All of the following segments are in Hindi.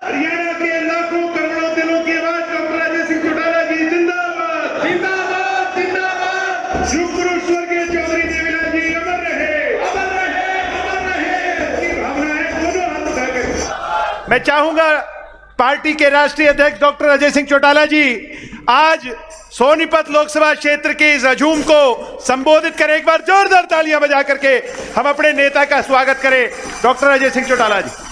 हरियाणा के लाखों करोड़ों दिलों की आवाज डॉक्टर अजय सिंह चौटाला जी जिंदाबाद जिंदाबाद जिंदाबाद। शुक्र स्वर्गीय चौधरी देवीलाल जी अमर रहे अमर रहे अमर रहे। की भावना है दोनों हाथ उठाकर। मैं चाहूंगा पार्टी के राष्ट्रीय अध्यक्ष डॉक्टर अजय सिंह चौटाला जी आज सोनीपत लोकसभा क्षेत्र के इस हजूम को संबोधित करें। एक बार जोरदार तालियां बजा करके हम अपने नेता का स्वागत करें। डॉक्टर अजय सिंह चौटाला जी।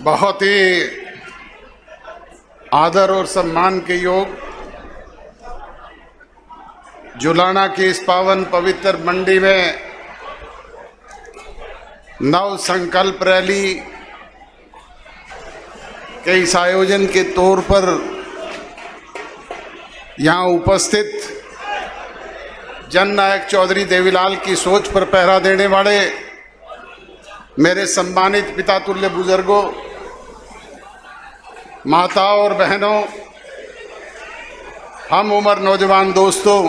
बहुत ही आदर और सम्मान के योग जुलाना की इस पावन पवित्र मंडी में नव संकल्प रैली के इस आयोजन के तौर पर यहाँ उपस्थित जननायक चौधरी देवीलाल की सोच पर पहरा देने वाले मेरे सम्मानित पिता तुल्य बुजुर्गों, माताओं और बहनों, हम उम्र नौजवान दोस्तों,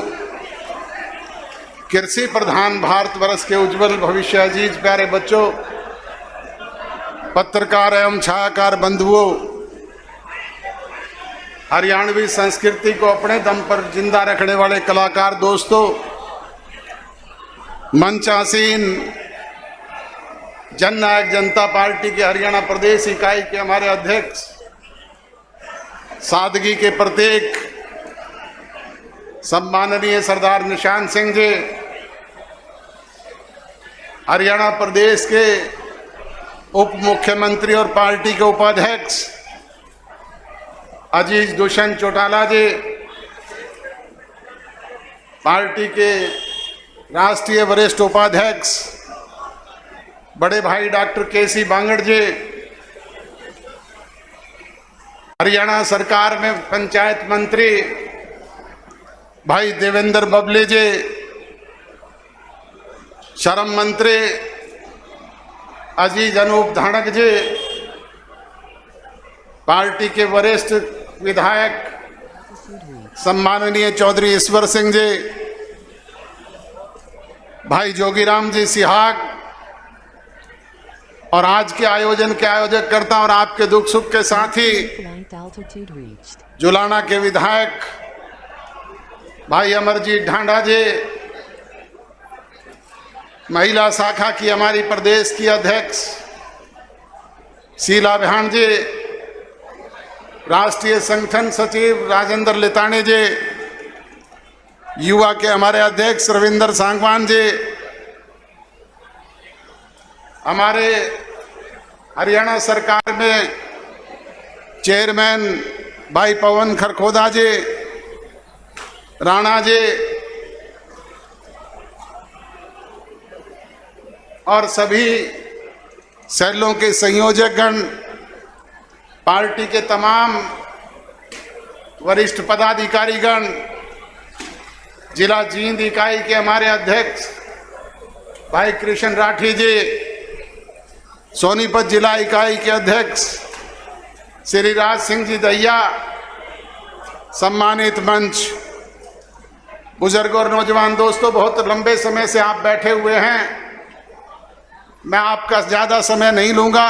कृषि प्रधान भारतवर्ष के उज्जवल भविष्य अजीज प्यारे बच्चों, पत्रकार एवं छायाकार बंधुओं, हरियाणवी संस्कृति को अपने दम पर जिंदा रखने वाले कलाकार दोस्तों, मंचासीन जननायक जनता पार्टी के हरियाणा प्रदेश इकाई के हमारे अध्यक्ष, सादगी के प्रतीक सम्माननीय सरदार निशान सिंह जी, हरियाणा प्रदेश के उप मुख्यमंत्री और पार्टी के उपाध्यक्ष अजीज दुष्यंत चौटाला जी, पार्टी के राष्ट्रीय वरिष्ठ उपाध्यक्ष बड़े भाई डॉक्टर केसी बांगड़ जी, हरियाणा सरकार में पंचायत मंत्री भाई देवेंद्र बबली जी, श्रम मंत्री अजीज अनूप धानक जी, पार्टी के वरिष्ठ विधायक सम्माननीय चौधरी ईश्वर सिंह जी, भाई जोगीराम जी सिहाग और आज के आयोजन के आयोजक करता और आपके दुख सुख के साथी जुलाना के विधायक भाई अमरजीत ढांडा जी, महिला शाखा की हमारी प्रदेश की अध्यक्ष शीला बहन जी, राष्ट्रीय संगठन सचिव राजेंद्र लितानी जी, युवा के हमारे अध्यक्ष रविंदर सांगवान जी, हमारे हरियाणा सरकार में चेयरमैन भाई पवन खरखोदा जी, राणा जी और सभी सेलों के संयोजकगण, पार्टी के तमाम वरिष्ठ पदाधिकारीगण, जिला जींद इकाई के हमारे अध्यक्ष भाई कृष्ण राठी जी, सोनीपत जिला इकाई के अध्यक्ष श्री राज सिंह जी दहिया, सम्मानित मंच, बुजुर्गों और नौजवान दोस्तों, बहुत लंबे समय से आप बैठे हुए हैं, मैं आपका ज़्यादा समय नहीं लूँगा।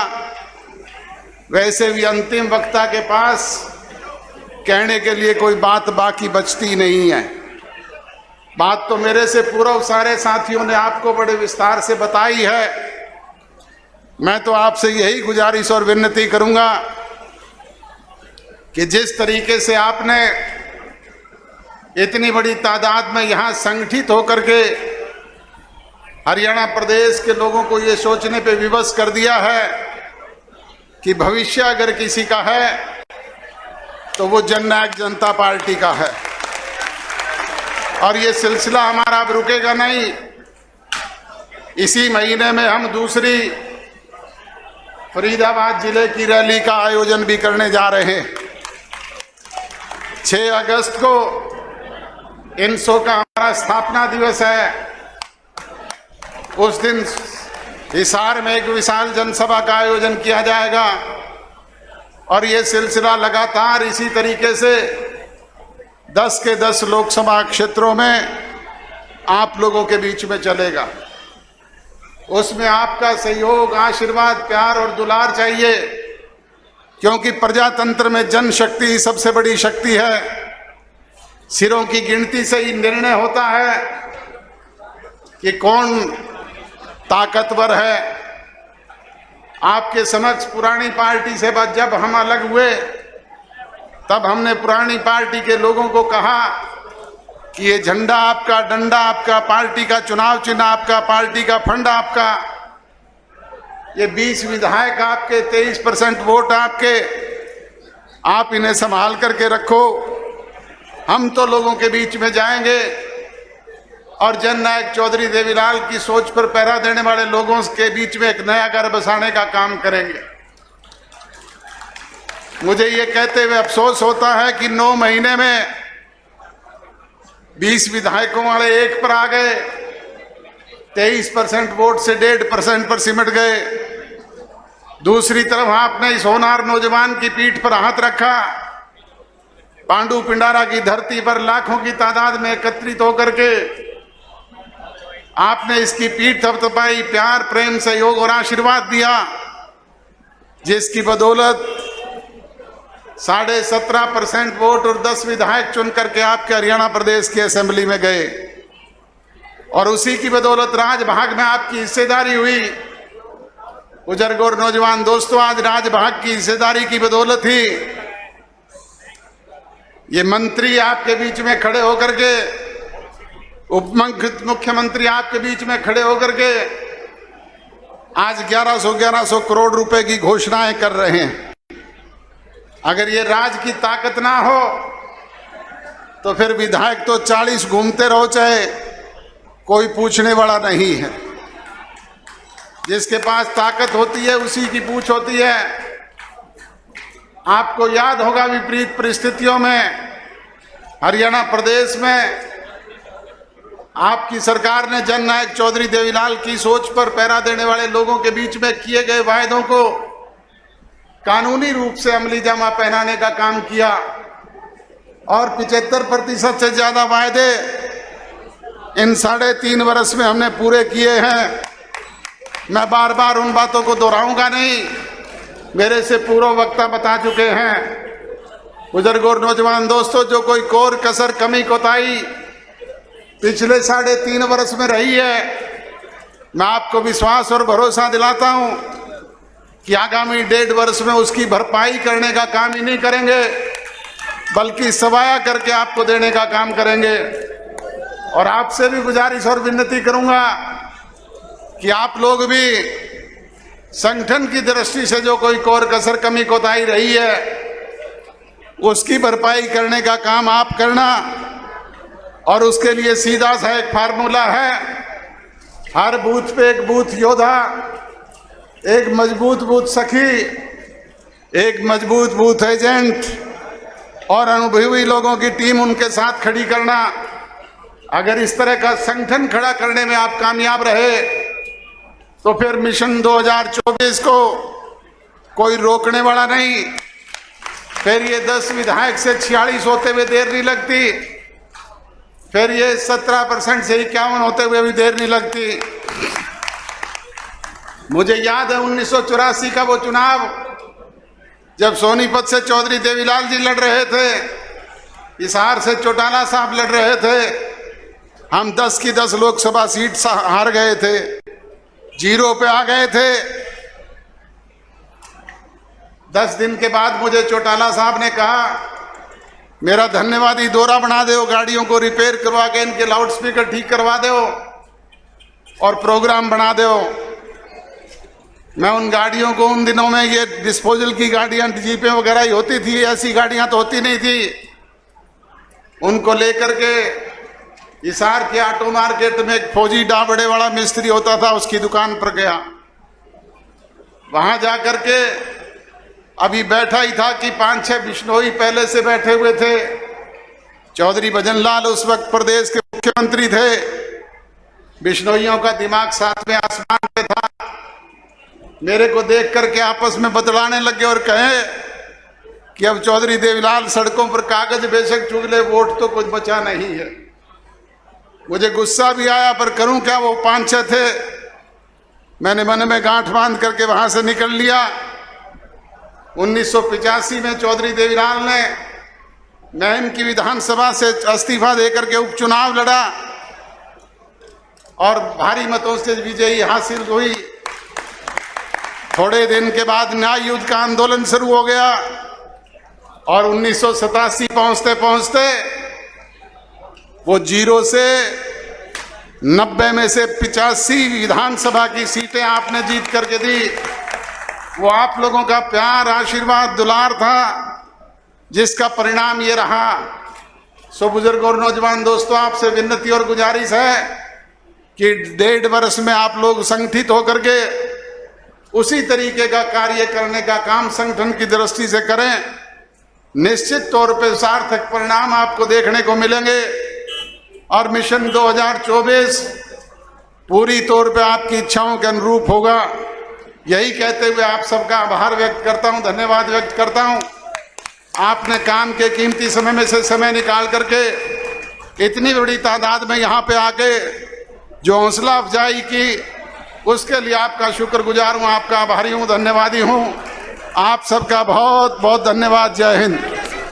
वैसे भी अंतिम वक्ता के पास कहने के लिए कोई बात बाकी बचती नहीं है। बात तो मेरे से पूर्व सारे साथियों ने आपको बड़े विस्तार से बताई है। मैं तो आपसे यही गुजारिश और विनती करूंगा कि जिस तरीके से आपने इतनी बड़ी तादाद में यहाँ संगठित होकर के हरियाणा प्रदेश के लोगों को ये सोचने पे विवश कर दिया है कि भविष्य अगर किसी का है तो वो जननायक जनता पार्टी का है, और ये सिलसिला हमारा अब रुकेगा नहीं। इसी महीने में हम दूसरी फरीदाबाद जिले की रैली का आयोजन भी करने जा रहे हैं। 6 अगस्त को INSO का हमारा स्थापना दिवस है। उस दिन हिसार में एक विशाल जनसभा का आयोजन किया जाएगा और ये सिलसिला लगातार इसी तरीके से 10 के 10 लोकसभा क्षेत्रों में आप लोगों के बीच में चलेगा। उसमें आपका सहयोग, आशीर्वाद, प्यार और दुलार चाहिए, क्योंकि प्रजातंत्र में जनशक्ति सबसे बड़ी शक्ति है। सिरों की गिनती से ही निर्णय होता है कि कौन ताकतवर है। आपके समक्ष पुरानी पार्टी से जब हम अलग हुए तब हमने पुरानी पार्टी के लोगों को कहा कि ये झंडा आपका, डंडा आपका, पार्टी का चुनाव चिन्ह आपका, पार्टी का फंड आपका, ये 20 विधायक आपके, 23% वोट आपके, आप इन्हें संभाल करके रखो। हम तो लोगों के बीच में जाएंगे और जननायक चौधरी देवीलाल की सोच पर पहरा देने वाले लोगों के बीच में एक नया घर बसाने का काम करेंगे। मुझे ये कहते हुए अफसोस होता है कि 9 महीने में 20 विधायकों वाले एक पर आ गए, 23% वोट से 1.5% पर सिमट गए। दूसरी तरफ आपने इस होनहार नौजवान की पीठ पर हाथ रखा। पांडु पिंडारा की धरती पर लाखों की तादाद में एकत्रित होकर के आपने इसकी पीठ थपथपाई, प्यार, प्रेम, सहयोग और आशीर्वाद दिया, जिसकी बदौलत 17.5% वोट और 10 विधायक चुन करके आपके हरियाणा प्रदेश की असेंबली में गए। और उसी की बदौलत राजभाग में आपकी हिस्सेदारी हुई। बुजुर्ग और नौजवान दोस्तों, आज राजभाग की हिस्सेदारी की बदौलत ही ये मंत्री आपके बीच में खड़े होकर के, उप मुख्यमंत्री आपके बीच में खड़े होकर के आज 1100 करोड़ रुपए की घोषणाएं कर रहे हैं। अगर ये राज की ताकत ना हो तो फिर विधायक तो 40 घूमते रहो, चाहे कोई पूछने वाला नहीं है। जिसके पास ताकत होती है उसी की पूछ होती है। आपको याद होगा विपरीत परिस्थितियों में हरियाणा प्रदेश में आपकी सरकार ने जननायक चौधरी देवीलाल की सोच पर पहरा देने वाले लोगों के बीच में किए गए वायदों को कानूनी रूप से अमली जामा पहनाने का काम किया और 75% से ज्यादा वायदे इन 3.5 वर्ष में हमने पूरे किए हैं। मैं बार बार उन बातों को दोहराऊंगा नहीं, मेरे से पूर्व वक्ता बता चुके हैं। बुजुर्ग और नौजवान दोस्तों, जो कोई कोर कसर, कमी, कोताही पिछले 3.5 वर्ष में रही है, मैं आपको विश्वास और भरोसा दिलाता हूं कि आगामी 1.5 वर्ष में उसकी भरपाई करने का काम ही नहीं करेंगे, बल्कि सवाया करके आपको देने का काम करेंगे। और आपसे भी गुजारिश और विनती करूंगा कि आप लोग भी संगठन की दृष्टि से जो कोई कोर कसर, कमी, कोताही रही है, उसकी भरपाई करने का काम आप करना। और उसके लिए सीधा सा एक फार्मूला है, हर बूथ पे एक बूथ योद्धा, एक मजबूत बूथ सखी, एक मजबूत बूथ एजेंट और अनुभवी लोगों की टीम उनके साथ खड़ी करना। अगर इस तरह का संगठन खड़ा करने में आप कामयाब रहे तो फिर मिशन 2024 को कोई रोकने वाला नहीं। फिर ये 10 विधायक से 46 होते हुए देर नहीं लगती, फिर ये 17% से 51 होते हुए भी देर नहीं लगती। मुझे याद है 1984 का वो चुनाव, जब सोनीपत से चौधरी देवीलाल जी लड़ रहे थे, हिसार से चौटाला साहब लड़ रहे थे। हम 10 की 10 लोकसभा सीट हार गए थे, 0 पे आ गए थे। 10 दिन के बाद मुझे चौटाला साहब ने कहा, मेरा धन्यवादी दौरा बना दो, गाड़ियों को रिपेयर करवा के इनके लाउड स्पीकर ठीक करवा दो और प्रोग्राम बना दो। मैं उन गाड़ियों को, उन दिनों में ये डिस्पोजल की गाड़ियां, जीपें वगैरह ही होती थी, ऐसी गाड़ियां तो होती नहीं थी। उनको लेकर के हिसार के ऑटो मार्केट में एक फौजी डाबड़े वाला मिस्त्री होता था, उसकी दुकान पर गया। वहां जाकर के अभी बैठा ही था कि 5-6 बिश्नोई पहले से बैठे हुए थे। चौधरी भजनलाल उस वक्त प्रदेश के मुख्यमंत्री थे। बिश्नोइयों का दिमाग सातवें आसमान पे था। मेरे को देख करके आपस में बतलाने लगे और कहे कि अब चौधरी देवीलाल सड़कों पर कागज बेशक चुग ले, वोट तो कुछ बचा नहीं है। मुझे गुस्सा भी आया, पर करूं क्या, वो 5-6 थे। मैंने मन में गांठ बांध करके वहां से निकल लिया। 1985 में चौधरी देवीलाल ने मैन की विधानसभा से इस्तीफा देकर के उपचुनाव लड़ा और भारी मतों से विजयी हासिल हुई। थोड़े दिन के बाद न्याय युद्ध का आंदोलन शुरू हो गया और 1987 पहुंचते पहुंचते वो 0 से 90 में से 85 विधानसभा की सीटें आपने जीत करके दी। वो आप लोगों का प्यार, आशीर्वाद, दुलार था, जिसका परिणाम ये रहा। सो बुजुर्ग और नौजवान दोस्तों, आपसे विनती और गुजारिश है कि 1.5 वर्ष में आप लोग संगठित होकर के उसी तरीके का कार्य करने का काम संगठन की दृष्टि से करें। निश्चित तौर पे सार्थक परिणाम आपको देखने को मिलेंगे और मिशन 2024 पूरी तौर पे आपकी इच्छाओं के अनुरूप होगा। यही कहते हुए आप सबका आभार व्यक्त करता हूं, धन्यवाद व्यक्त करता हूं। आपने काम के कीमती समय में से समय निकाल करके इतनी बड़ी तादाद में यहाँ पे आके जो हौसला अफजाई की, उसके लिए आपका शुक्रगुजार हूँ, आपका आभारी हूँ, धन्यवादी हूँ। आप सबका बहुत बहुत धन्यवाद। जय हिंद।